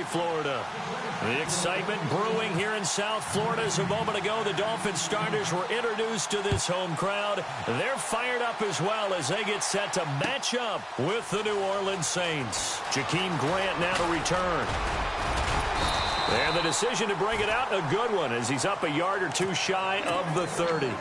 Florida. The excitement brewing here in South Florida. As a moment ago, the Dolphins starters were introduced to this home crowd. They're fired up as well as they get set to match up with the New Orleans Saints. Jakeem Grant now to return. And the decision to bring it out, a good one, as he's up a yard or two shy of the 30.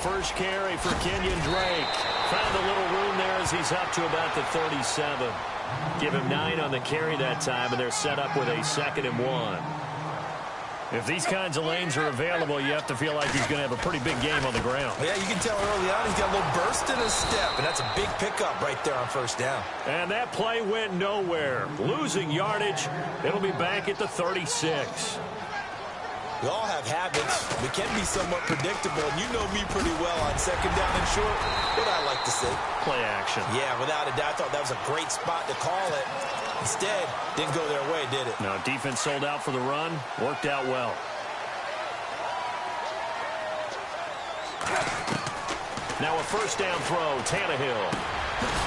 First carry for Kenyon Drake. Found a little room there as he's up to about the 37. Give him 9 on the carry that time, and they're set up with a 2nd and 1. If these kinds of lanes are available, you have to feel like he's going to have a pretty big game on the ground. Yeah, you can tell early on he's got a little burst in his step, and that's a big pickup right there on first down. And that play went nowhere. Losing yardage, it'll be back at the 36. We all have habits. We can be somewhat predictable, and you know me pretty well on 2nd down and short. What I like to see. Play action. Yeah, without a doubt, I thought that was a great spot to call it. Instead, didn't go their way, did it? No, defense sold out for the run. Worked out well. Now a first down throw, Tannehill.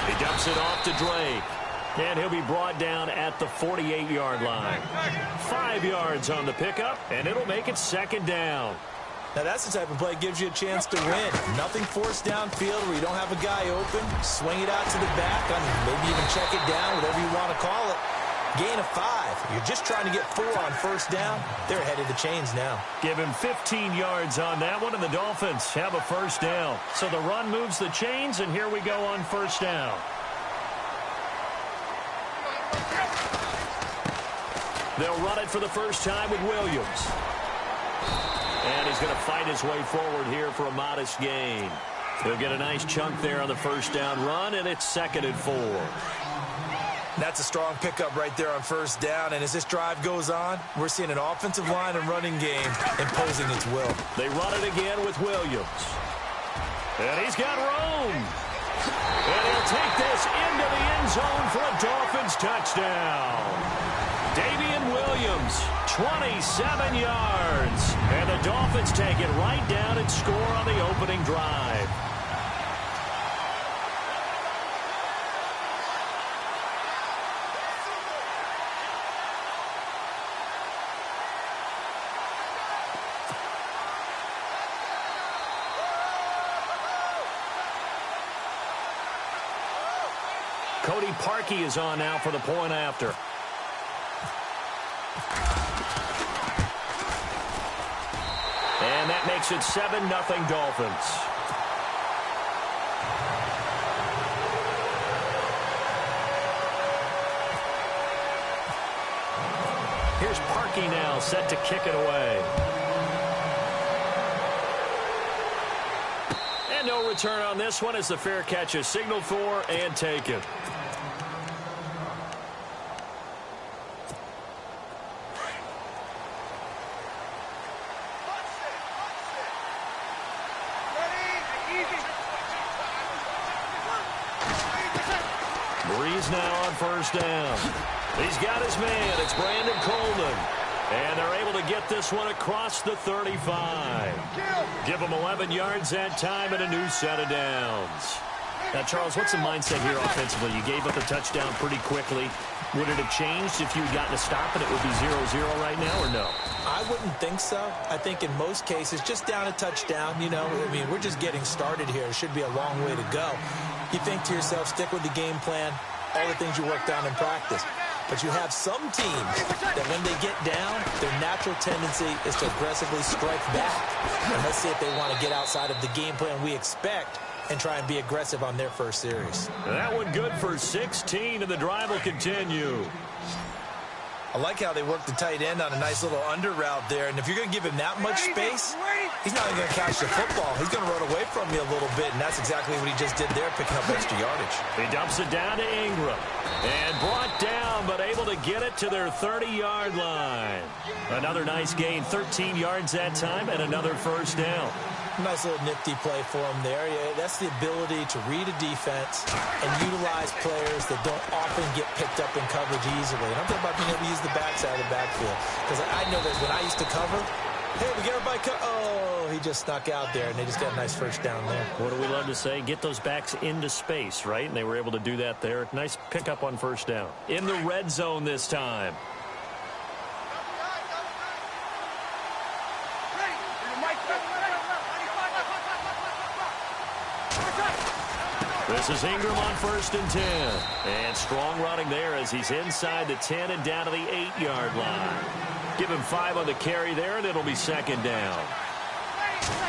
He dumps it off to Drake. And he'll be brought down at the 48-yard line. 5 yards on the pickup, and it'll make it 2nd down. Now, that's the type of play that gives you a chance to win. Nothing forced downfield where you don't have a guy open. Swing it out to the back, maybe even check it down, whatever you want to call it. Gain of 5. You're just trying to get 4 on first down. They're ahead of the chains now. Give him 15 yards on that one, and the Dolphins have a first down. So the run moves the chains, and here we go on first down. They'll run it for the first time with Williams. And he's going to fight his way forward here for a modest gain. He'll get a nice chunk there on the first down run, and it's 2nd and 4. That's a strong pickup right there on first down, and as this drive goes on, we're seeing an offensive line and running game imposing its will. They run it again with Williams. And he's got room. And he'll take this into the end zone for a Dolphins touchdown. Damian Williams, 27 yards. And the Dolphins take it right down and score on the opening drive. Cody Parkey is on now for the point after. And that makes it 7-0 Dolphins. Here's Parkey now, set to kick it away. And no return on this one as the fair catch is signaled for and taken. Now on first down. He's got his man. It's Brandon Coleman. And they're able to get this one across the 35. Give them 11 yards that time and a new set of downs. Now, Charles, what's the mindset here offensively? You gave up a touchdown pretty quickly. Would it have changed if you had gotten a stop and it would be 0-0 right now, or no? I wouldn't think so. I think in most cases, just down a touchdown, you know, I mean, we're just getting started here. It should be a long way to go. You think to yourself, stick with the game plan, all the things you worked on in practice. But you have some teams that when they get down, their natural tendency is to aggressively strike back. And let's see if they want to get outside of the game plan we expect and try and be aggressive on their first series. That one good for 16, and the drive will continue. I like how they work the tight end on a nice little under route there. And if you're going to give him that much space, he's not even going to catch the football. He's going to run away from you a little bit, and that's exactly what he just did there, picking up extra yardage. He dumps it down to Ingram. And brought down, but able to get it to their 30-yard line. Another nice gain, 13 yards that time, and another first down. Nice little nifty play for him there. Yeah, that's the ability to read a defense and utilize players that don't often get picked up in coverage easily. And I'm talking about being able to use the backside of the backfield. Because I know that when I used to cover, hey, we get everybody oh, he just snuck out there, and they just got a nice first down there. What do we love to say? Get those backs into space, right? And they were able to do that there. Nice pickup on first down. In the red zone this time. This is Ingram on 1st and 10. And strong running there as he's inside the 10 and down to the 8-yard line. Give him 5 on the carry there, and it'll be 2nd down.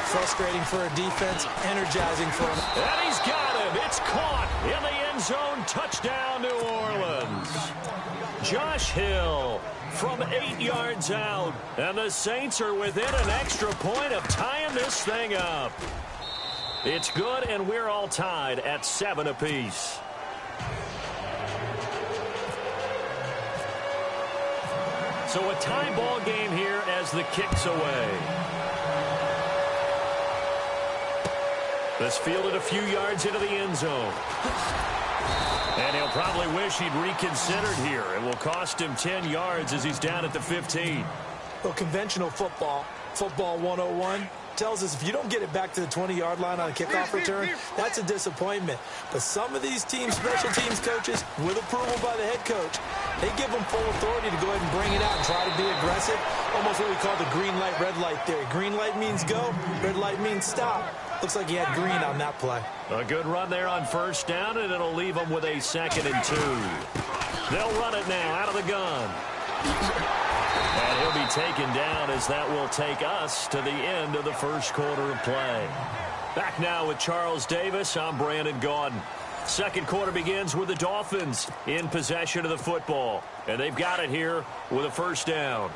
Frustrating for a defense, energizing for him. And he's got him. It's caught in the end zone. Touchdown, New Orleans. Josh Hill from 8 yards out. And the Saints are within an extra point of tying this thing up. It's good, and we're all tied at 7 apiece. So a tie ball game here as the kick's away. This fielded a few yards into the end zone. And he'll probably wish he'd reconsidered here. It will cost him 10 yards as he's down at the 15. Well, conventional football 101, tells us if you don't get it back to the 20-yard line on a kickoff return, that's a disappointment. But some of these teams, special teams coaches, with approval by the head coach, they give them full authority to go ahead and bring it out and try to be aggressive. Almost what we call the green light, red light theory. Green light means go, red light means stop. Looks like he had green on that play. A good run there on first down, and it'll leave them with a 2nd and 2. They'll run it now out of the gun. And he'll be taken down as that will take us to the end of the first quarter of play. Back now with Charles Davis. I'm Brandon Gaudin. Second quarter begins with the Dolphins in possession of the football. And they've got it here with a first down.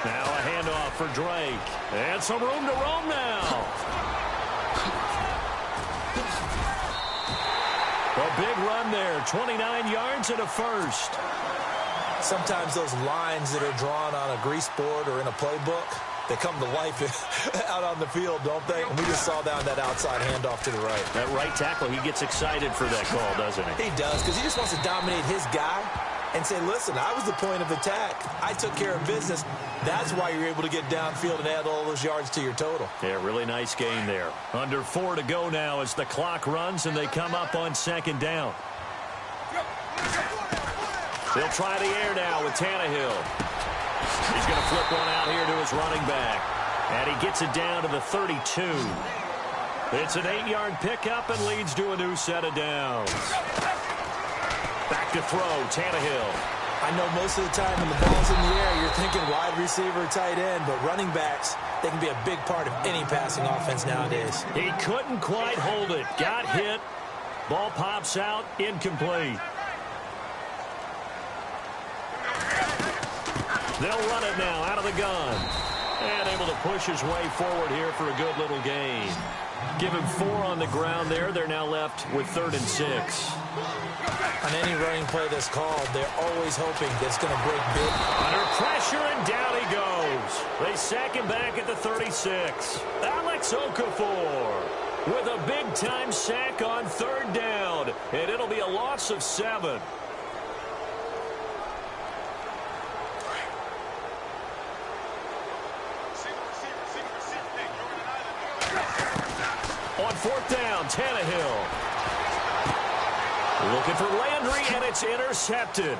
Now a handoff for Drake. And some room to roam now. A big run there, 29 yards and a first. Sometimes those lines that are drawn on a grease board or in a playbook, they come to life out on the field, don't they? And we just saw down that outside handoff to the right. That right tackle, he gets excited for that call, doesn't he? He does, because he just wants to dominate his guy and say, listen, I was the point of attack. I took care of business. That's why you're able to get downfield and add all those yards to your total. Yeah, really nice game there. Under 4 to go now as the clock runs and they come up on 2nd down. They'll try the air now with Tannehill. He's going to flip one out here to his running back. And he gets it down to the 32. It's an 8-yard pickup and leads to a new set of downs. Back to throw, Tannehill. I know most of the time when the ball's in the air, you're thinking wide receiver, tight end, but running backs, they can be a big part of any passing offense nowadays. He couldn't quite hold it. Got hit. Ball pops out, incomplete. They'll run it now out of the gun. And able to push his way forward here for a good little gain. Give him 4 on the ground there. They're now left with 3rd and 6. On any running play that's called, they're always hoping that it's going to break big. Under pressure, and down he goes. They sack him back at the 36. Alex Okafor with a big-time sack on 3rd down. And it'll be a loss of 7. On 4th down, Tannehill. Looking for Landry, and it's intercepted.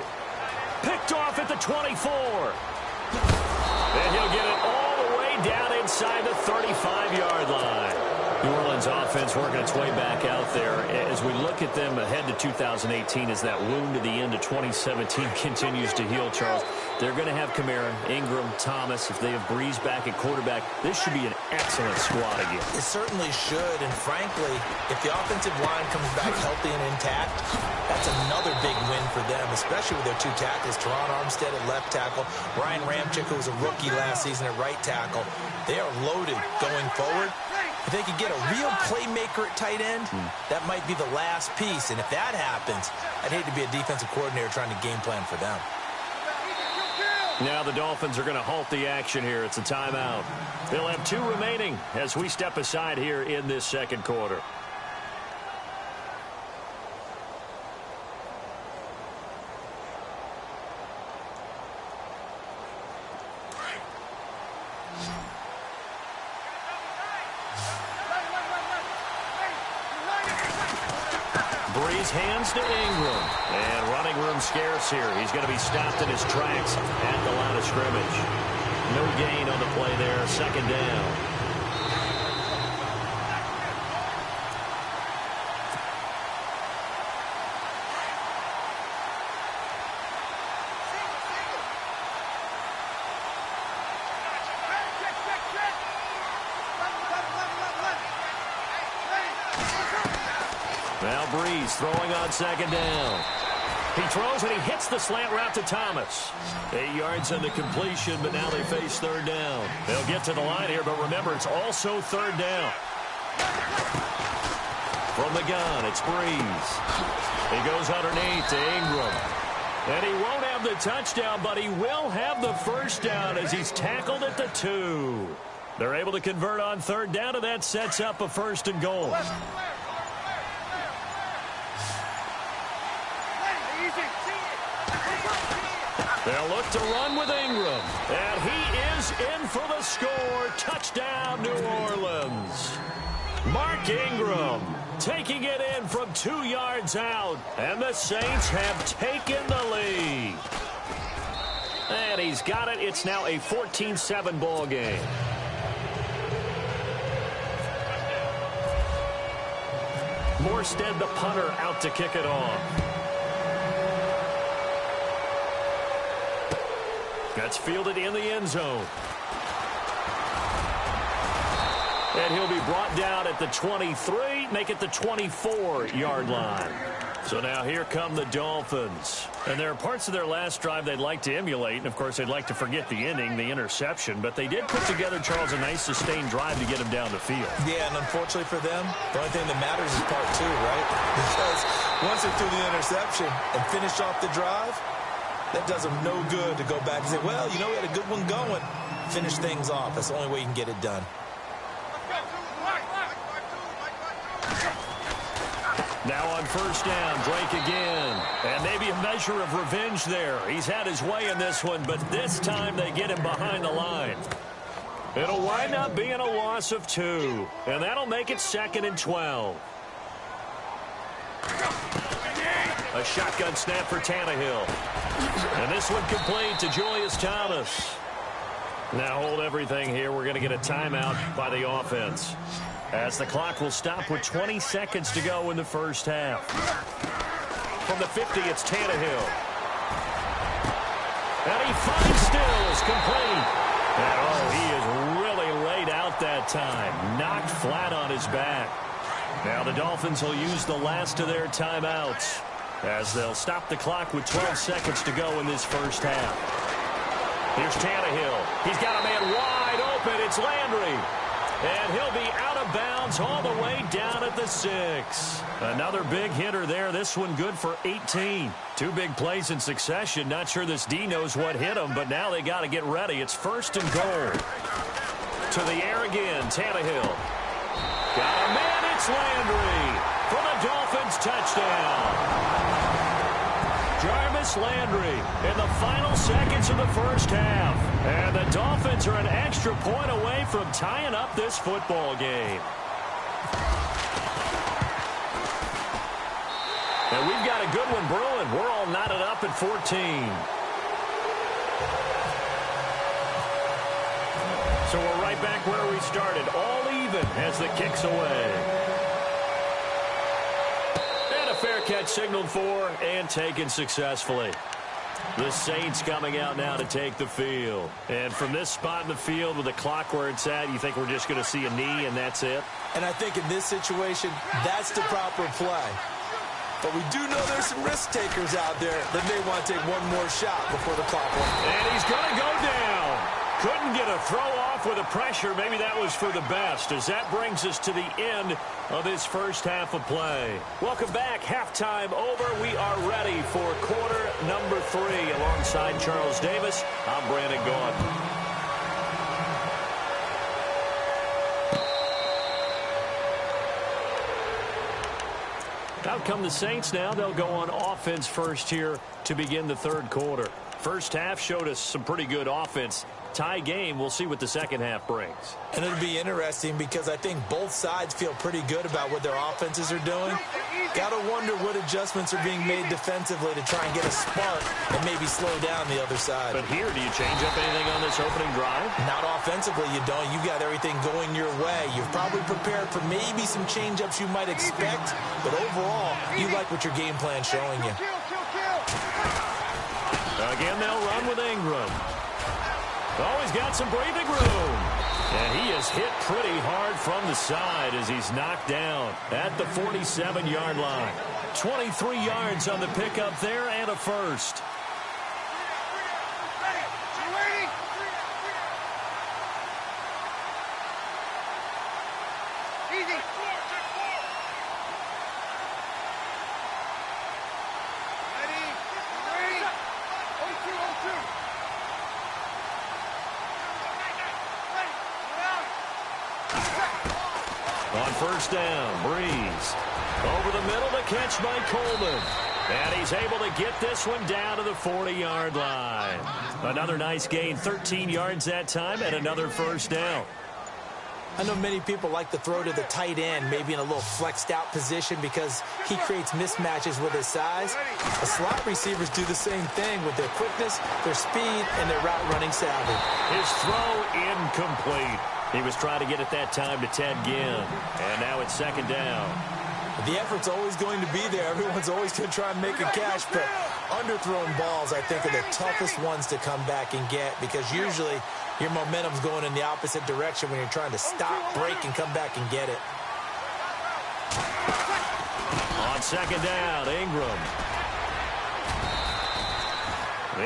Picked off at the 24. And he'll get it all the way down inside the 35-yard line. New Orleans offense working its way back out there. As we look at them ahead to 2018, as that wound at the end of 2017 continues to heal, Charles, they're going to have Kamara, Ingram, Thomas. If they have Breeze back at quarterback, this should be an excellent squad again. It certainly should, and frankly, if the offensive line comes back healthy and intact, that's another big win for them, especially with their 2 tackles, Teron Armstead at left tackle, Ryan Ramczyk, who was a rookie last season at right tackle. They are loaded going forward. If they could get a real playmaker at tight end, that might be the last piece. And if that happens, I'd hate to be a defensive coordinator trying to game plan for them. Now the Dolphins are going to halt the action here. It's a timeout. They'll have 2 remaining as we step aside here in this second quarter. Hands to Ingram. And running room scarce here. He's going to be stopped in his tracks at the line of scrimmage. No gain on the play there. Second down. Now Breeze throwing on second down. He throws and he hits the slant route to Thomas. 8 yards on the completion, but now they face third down. They'll get to the line here, but remember, it's also third down. From the gun, it's Breeze. He goes underneath to Ingram. And he won't have the touchdown, but he will have the first down as he's tackled at the 2. They're able to convert on third down, and that sets up a first and goal. They'll look to run with Ingram. And he is in for the score. Touchdown, New Orleans. Mark Ingram taking it in from 2 yards out. And the Saints have taken the lead. And he's got it. It's now a 14-7 ball game. Morstead, the punter, out to kick it off. That's fielded in the end zone. And he'll be brought down at the 23, make it the 24-yard line. So now here come the Dolphins. And there are parts of their last drive they'd like to emulate. And, of course, they'd like to forget the ending, the interception. But they did put together, Charles, a nice sustained drive to get him down the field. Yeah, and unfortunately for them, the only thing that matters is part 2, right? Because once they threw the interception and finished off the drive, that does them no good to go back and say, well, you know, we had a good one going. Finish things off. That's the only way you can get it done. Now on first down, Drake again. And maybe a measure of revenge there. He's had his way in this one, but this time they get him behind the line. It'll wind up being a loss of 2. And that'll make it 2nd and 12. A shotgun snap for Tannehill. And this one complete to Julius Thomas. Now hold everything here. We're going to get a timeout by the offense, as the clock will stop with 20 seconds to go in the first half. From the 50, it's Tannehill. And he finds Stills, complete. And oh, he is really laid out that time. Knocked flat on his back. Now the Dolphins will use the last of their timeouts, as they'll stop the clock with 12 seconds to go in this first half. Here's Tannehill. He's got a man wide open. It's Landry. And he'll be out of bounds all the way down at the 6. Another big hitter there. This one good for 18. 2 big plays in succession. Not sure this D knows what hit him, but now they got to get ready. It's first and goal. To the air again, Tannehill. Got a man, it's Landry for the Dolphins touchdown. Jarvis Landry in the final seconds of the first half. And the Dolphins are an extra point away from tying up this football game. And we've got a good one brewing. We're all knotted up at 14. So we're right back where we started, all even as the kick's away. Fair catch signaled for and taken successfully. The Saints coming out now to take the field. And from this spot in the field with the clock where it's at, you think we're just going to see a knee and that's it? And I think in this situation, that's the proper play. But we do know there's some risk takers out there that may want to take one more shot before the clock runs. And he's going to go down. Couldn't get a throw off off with the pressure. Maybe that was for the best, as that brings us to the end of this first half of play. Welcome back. Halftime over. We are ready for quarter number 3. Alongside Charles Davis, I'm Brandon Gaudin. Out come the Saints now. They'll go on offense first here to begin the third quarter. First half showed us some pretty good offense. Tie game. We'll see what the second half brings. And it'll be interesting because I think both sides feel pretty good about what their offenses are doing. Got to wonder what adjustments are being made defensively to try and get a spark and maybe slow down the other side. But here, do you change up anything on this opening drive? Not offensively, you don't. You got everything going your way. You've probably prepared for maybe some change-ups you might expect, but overall, you like what your game plan's showing you. Again, they'll run with Ingram. Oh, he's got some breathing room. And he is hit pretty hard from the side as he's knocked down at the 47-yard line. 23 yards on the pickup there and a first. On first down, Breeze. Over the middle, the catch by Coleman. And he's able to get this one down to the 40-yard line. Another nice gain, 13 yards that time, and another first down. I know many people like to throw to the tight end, maybe in a little flexed out position because he creates mismatches with his size. The slot receivers do the same thing with their quickness, their speed, and their route running savvy. His throw incomplete. He was trying to get it that time to Ted Ginn. And now it's second down. The effort's always going to be there. Everyone's always going to try and make a catch, but underthrown balls, I think, are the toughest ones to come back and get because usually your momentum's going in the opposite direction when you're trying to stop, break, and come back and get it. On second down, Ingram.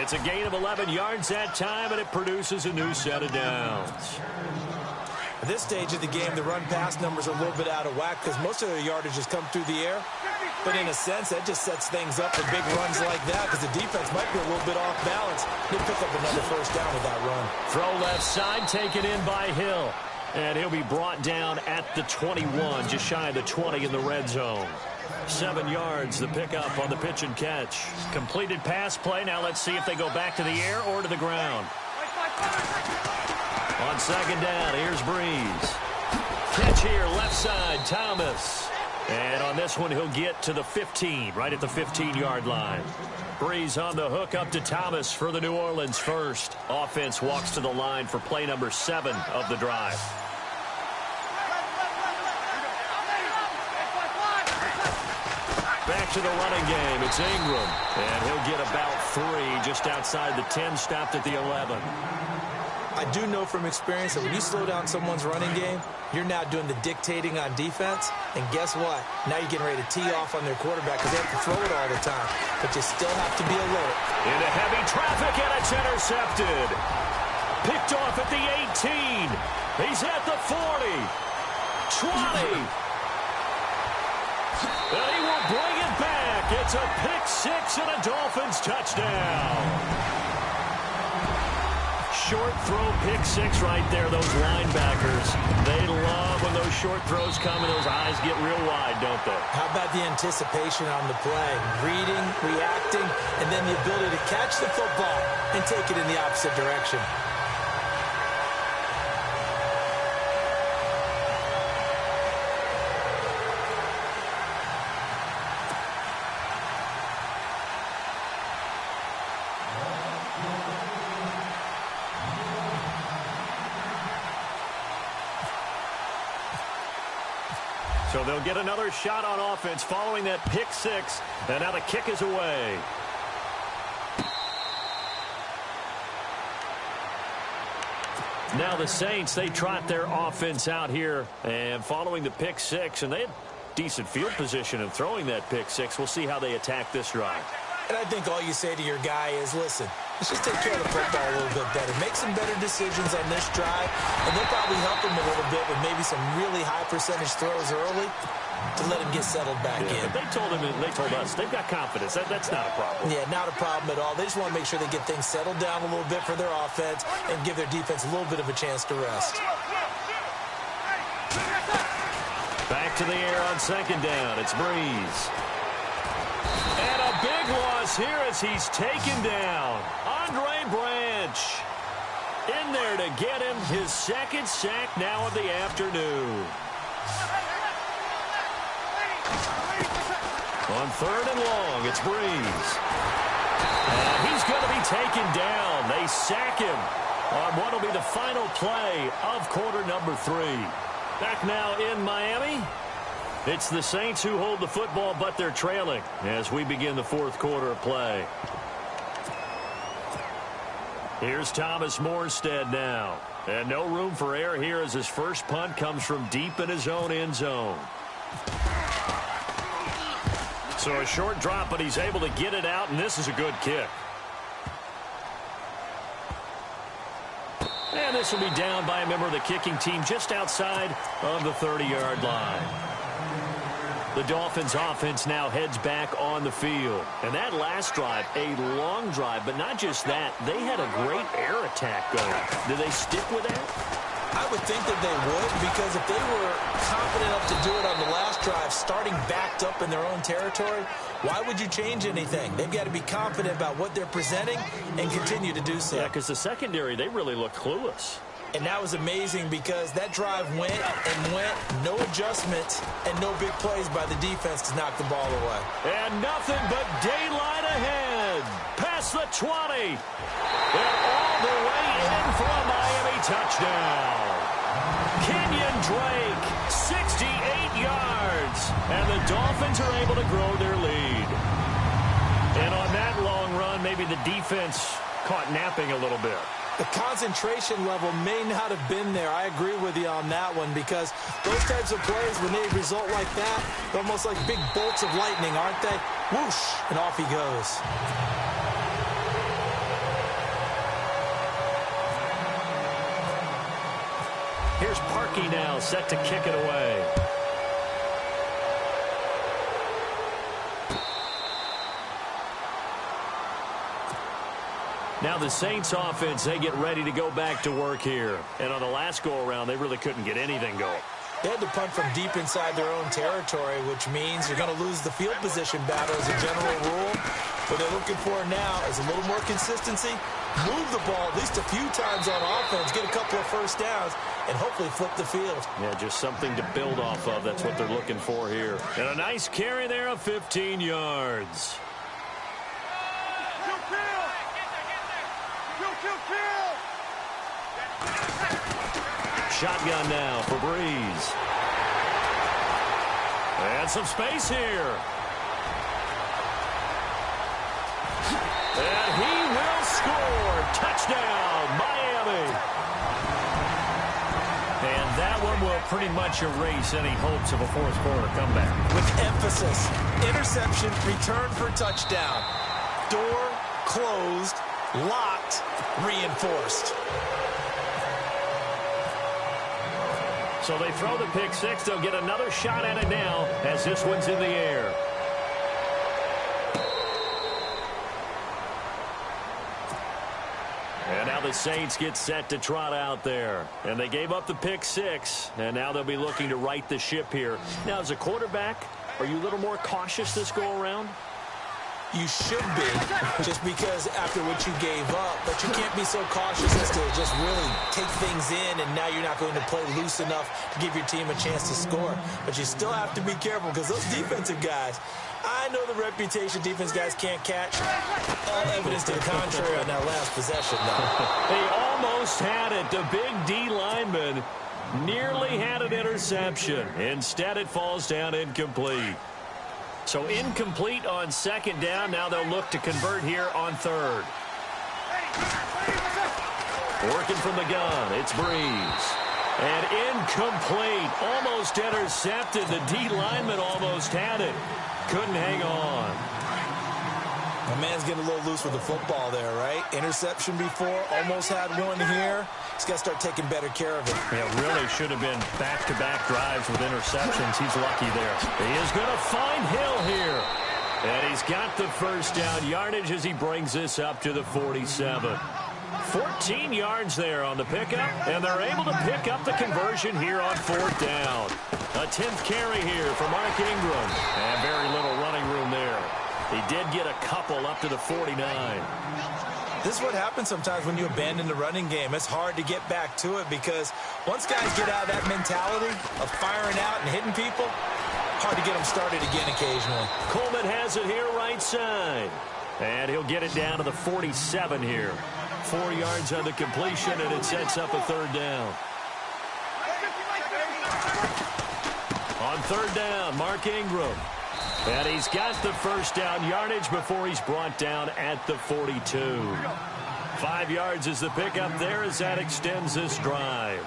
It's a gain of 11 yards that time, and it produces a new set of downs. At this stage of the game, the run-pass numbers are a little bit out of whack because most of their yardage has come through the air. But in a sense, that just sets things up for big runs like that because the defense might be a little bit off balance. They pick up another first down with that run. Throw left side, taken in by Hill. And he'll be brought down at the 21, just shy of the 20 in the red zone. 7 yards, the pickup on the pitch and catch. Completed pass play. Now let's see if they go back to the air or to the ground. On second down, here's Breeze. Catch here, left side, Thomas. And on this one, he'll get to the 15, right at the 15-yard line. Breeze on the hook up to Thomas for the New Orleans first. Offense walks to the line for play number 7 of the drive. Back to the running game. It's Ingram. And he'll get about 3 just outside the 10, stopped at the 11. I do know from experience that when you slow down someone's running game, you're now doing the dictating on defense. And guess what? Now you're getting ready to tee off on their quarterback because they have to throw it all the time. But you still have to be alert. Into heavy traffic, and it's intercepted. Picked off at the 18. He's at the 40. 20. And he will bring it back. It's a pick-6 and a Dolphins touchdown. Short throw, pick-6 right there. Those linebackers, they love when those short throws come and those eyes get real wide, don't they? How about the anticipation on the play? Reading, reacting, and then the ability to catch the football and take it in the opposite direction. So they'll get another shot on offense following that pick-6, and now the kick is away. Now the Saints, they trot their offense out here, and following the pick-6, and they had decent field position in throwing that pick-6. We'll see how they attack this drive. And I think all you say to your guy is, listen, Let's just take care of the football a little bit better. Make some better decisions on this drive, and they'll probably help him a little bit with maybe some really high percentage throws early to let him get settled back in. But they told us they've got confidence. That's not a problem. Yeah, not a problem at all. They just want to make sure they get things settled down a little bit for their offense and give their defense a little bit of a chance to rest. Back to the air on second down. It's Breeze. And a big loss here as he's taken down. Andre Branch in there to get him his second sack now of the afternoon. On third and long, it's Breeze. And he's going to be taken down. They sack him on what will be the final play of quarter number 3. Back now in Miami. It's the Saints who hold the football, but they're trailing as we begin the fourth quarter of play. Here's Thomas Morstead now. And no room for error here as his first punt comes from deep in his own end zone. So a short drop, but he's able to get it out, and this is a good kick. And this will be down by a member of the kicking team just outside of the 30-yard line. The Dolphins offense now heads back on the field. And that last drive, a long drive, but not just that, they had a great air attack going. Do they stick with that? I would think that they would, because if they were confident enough to do it on the last drive, starting backed up in their own territory, why would you change anything? They've got to be confident about what they're presenting and continue to do so. Yeah, because the secondary, they really look clueless. And that was amazing because that drive went and went, no adjustments and no big plays by the defense to knock the ball away. And nothing but daylight ahead. Past the 20. And all the way in for a Miami touchdown. Kenyon Drake, 68 yards. And the Dolphins are able to grow their lead. And on that long run, maybe the defense caught napping a little bit. The concentration level may not have been there. I agree with you on that one, because those types of plays, when they result like that, they're almost like big bolts of lightning, aren't they? Whoosh, and off he goes. Here's Parkey now, set to kick it away. Now the Saints offense, they get ready to go back to work here. And on the last go-around, they really couldn't get anything going. They had to punt from deep inside their own territory, which means you're going to lose the field position battle as a general rule. What they're looking for now is a little more consistency, move the ball at least a few times on offense, get a couple of first downs, and hopefully flip the field. Yeah, just something to build off of. That's what they're looking for here. And a nice carry there of 15 yards. Shotgun now for Breeze. And some space here. And he will score. Touchdown, Miami. And that one will pretty much erase any hopes of a fourth quarter comeback. With emphasis, interception, return for touchdown. Door closed, locked, reinforced. So they throw the pick six. They'll get another shot at it now as this one's in the air. And now the Saints get set to trot out there. And they gave up the pick six. And now they'll be looking to right the ship here. Now, as a quarterback, are you a little more cautious this go-around? You should be, just because after what you gave up, but you can't be so cautious as to just really take things in, and now you're not going to play loose enough to give your team a chance to score. But you still have to be careful, because those defensive guys, I know the reputation defense guys can't catch. All evidence to the contrary on that last possession, though. They almost had it. The big D lineman nearly had an interception. Instead, it falls down incomplete. So incomplete on second down. Now they'll look to convert here on third. Working from the gun, it's Breeze. And incomplete. Almost intercepted. The D lineman almost had it. Couldn't hang on. My man's getting a little loose with the football there, right? Interception before, almost had one here. He's got to start taking better care of it. Yeah, really should have been back-to-back drives with interceptions. He's lucky there. He is going to find Hill here. And he's got the first down yardage as he brings this up to the 47. 14 yards there on the pickup, and they're able to pick up the conversion here on 4th down. A 10th carry here for Mark Ingram, and very little running room there. He did get a couple up to the 49. This is what happens sometimes when you abandon the running game. It's hard to get back to it because once guys get out of that mentality of firing out and hitting people, hard to get them started again occasionally. Coleman has it here right side, and he'll get it down to the 47 here. 4 yards on the completion, and it sets up a 3rd down. On 3rd down, Mark Ingram. And he's got the first down yardage before he's brought down at the 42. 5 yards is the pickup there as that extends this drive.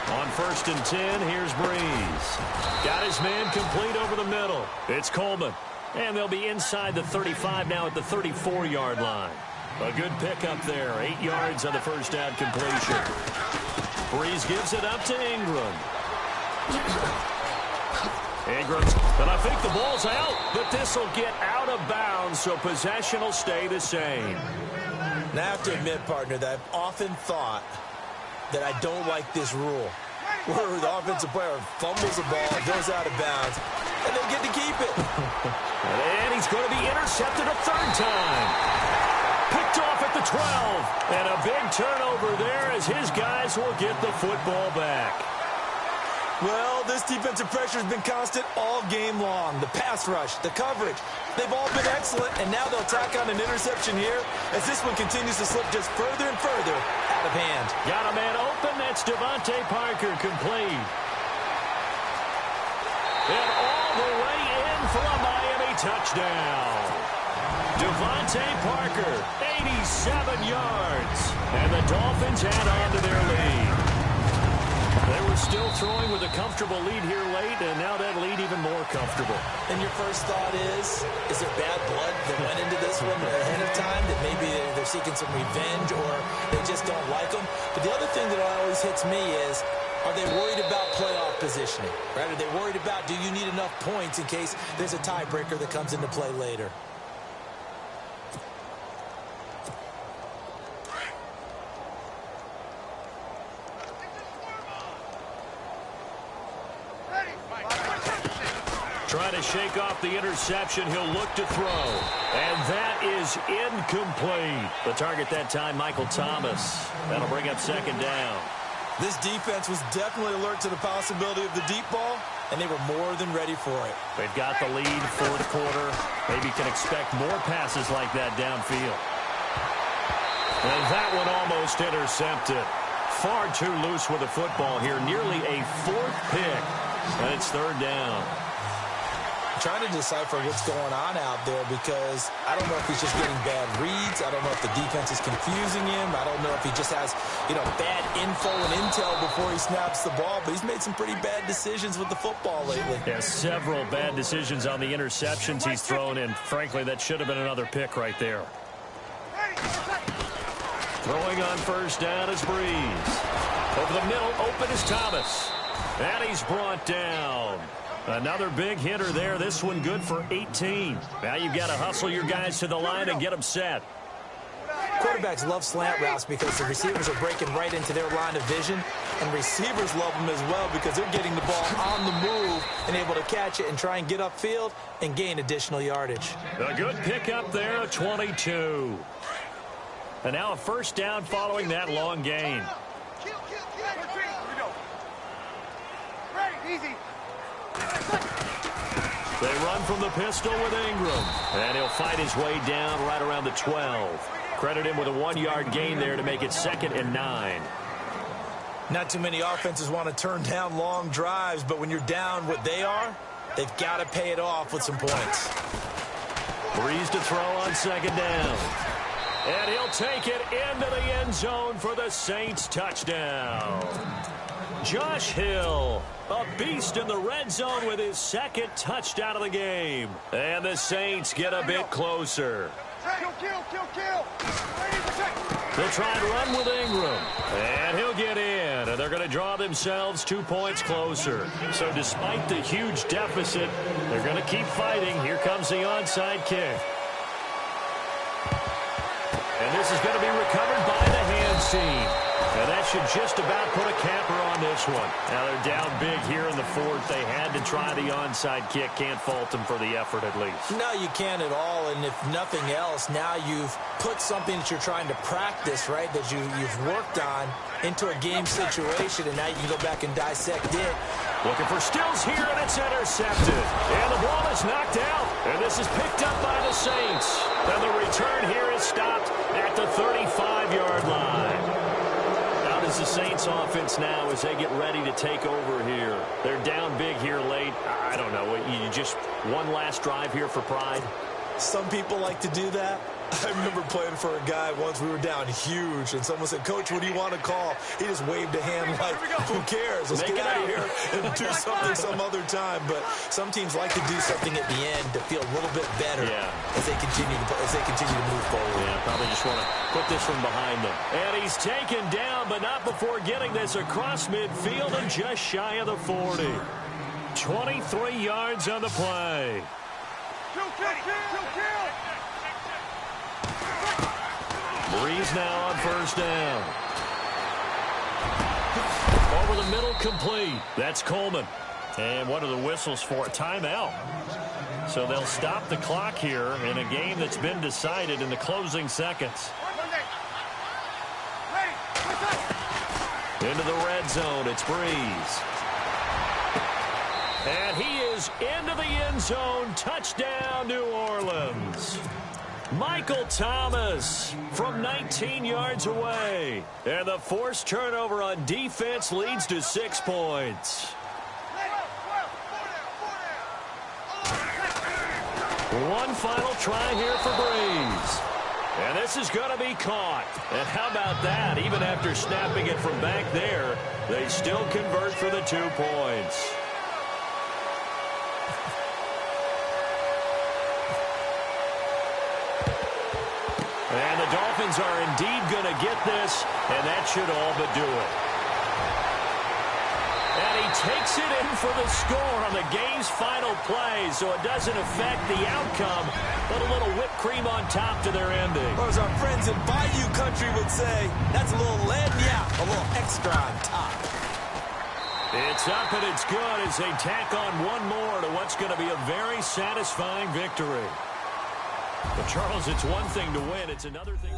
On 1st and 10, here's Breeze. Got his man complete over the middle. It's Coleman. And they'll be inside the 35 now at the 34-yard line. A good pickup there. 8 yards on the first down completion. Breeze gives it up to Ingram. Ingram's, and I think the ball's out, but this will get out of bounds, so possession will stay the same. Now, I have to admit, partner, that I've often thought that I don't like this rule, where the offensive player fumbles the ball, goes out of bounds, and they get to keep it. And he's going to be intercepted a 3rd time. Picked off at the 12. And a big turnover there as his guys will get the football back. Well, this defensive pressure has been constant all game long. The pass rush, the coverage, they've all been excellent, and now they'll tack on an interception here as this one continues to slip just further and further out of hand. Got a man open. That's Devontae Parker complete. And all the way in for a Miami touchdown. Devontae Parker, 87 yards. And the Dolphins add on to their lead. They were still throwing with a comfortable lead here late, and now that lead even more comfortable. And your first thought is there bad blood that went into this one ahead of time, that maybe they're seeking some revenge or they just don't like them? But the other thing that always hits me is, are they worried about playoff positioning? Right? Are they worried about, do you need enough points in case there's a tiebreaker that comes into play later? Trying to shake off the interception. He'll look to throw. And that is incomplete. The target that time, Michael Thomas. That'll bring up 2nd down. This defense was definitely alert to the possibility of the deep ball, and they were more than ready for it. They've got the lead, 4th quarter. Maybe can expect more passes like that downfield. And that one almost intercepted. Far too loose with the football here. Nearly a 4th pick. And it's 3rd down. Trying to decipher what's going on out there because I don't know if he's just getting bad reads. I don't know if the defense is confusing him. I don't know if he just has, bad info and intel before he snaps the ball. But he's made some pretty bad decisions with the football lately. Yeah, several bad decisions on the interceptions he's thrown, and frankly, that should have been another pick right there. Throwing on 1st down is Breeze. Over the middle, open is Thomas. And he's brought down. Another big hitter there. This one good for 18. Now you've got to hustle your guys to the line and get them set. Quarterbacks love slant routes because the receivers are breaking right into their line of vision, and receivers love them as well because they're getting the ball on the move and able to catch it and try and get upfield and gain additional yardage. A good pickup there, 22. And now a 1st down following that long gain. Easy. They run from the pistol with Ingram. And he'll fight his way down right around the 12. Credit him with a 1-yard gain there to make it 2nd and 9. Not too many offenses want to turn down long drives, but when you're down what they are, they've got to pay it off with some points. Breeze to throw on 2nd down. And he'll take it into the end zone for the Saints touchdown. Josh Hill, a beast in the red zone with his second touchdown of the game. And the Saints get a bit closer. They'll try and run with Ingram. And he'll get in. And they're going to draw themselves 2 points closer. So despite the huge deficit, they're going to keep fighting. Here comes the onside kick. And this is going to be recovered by the hands team. And that should just about put a capper on this one. Now they're down big here in the fourth. They had to try the onside kick. Can't fault them for the effort at least. No, you can't at all. And if nothing else, now you've put something that you're trying to practice, right, that you've worked on into a game situation. And now you can go back and dissect it. Looking for Stills here, and it's intercepted. And the ball is knocked out. And this is picked up by the Saints. And the return here is stopped at the 35-yard line. Is the Saints offense now as they get ready to take over here. They're down big here late. I don't know. You just one last drive here for pride? Some people like to do that. I remember playing for a guy once. We were down huge, and someone said, "Coach, what do you want to call?" He just waved a hand like, "Who cares? Let's get out of here and do something some other time." But some teams like to do something at the end to feel a little bit better as they continue to move forward. Yeah, probably just want to put this one behind them. And he's taken down, but not before getting this across midfield and just shy of the 40. 23 yards on the play. Breeze now on first down. Over the middle, complete. That's Coleman. And what are the whistles for? A timeout. So they'll stop the clock here in a game that's been decided in the closing seconds. Into the red zone, it's Breeze. And he is into the end zone. Touchdown, New Orleans. Michael Thomas from 19 yards away. And the forced turnover on defense leads to 6 points. One final try here for Breeze. And this is going to be caught. And how about that? Even after snapping it from back there, they still convert for the 2 points. And the Dolphins are indeed going to get this, and that should all but do it. And he takes it in for the score on the game's final play, so it doesn't affect the outcome, but a little whipped cream on top to their ending. Or as our friends in Bayou Country would say, that's a little lagniappe, a little extra on top. It's up and it's good as they tack on one more to what's going to be a very satisfying victory. But, Charles, it's one thing to win. It's another thing.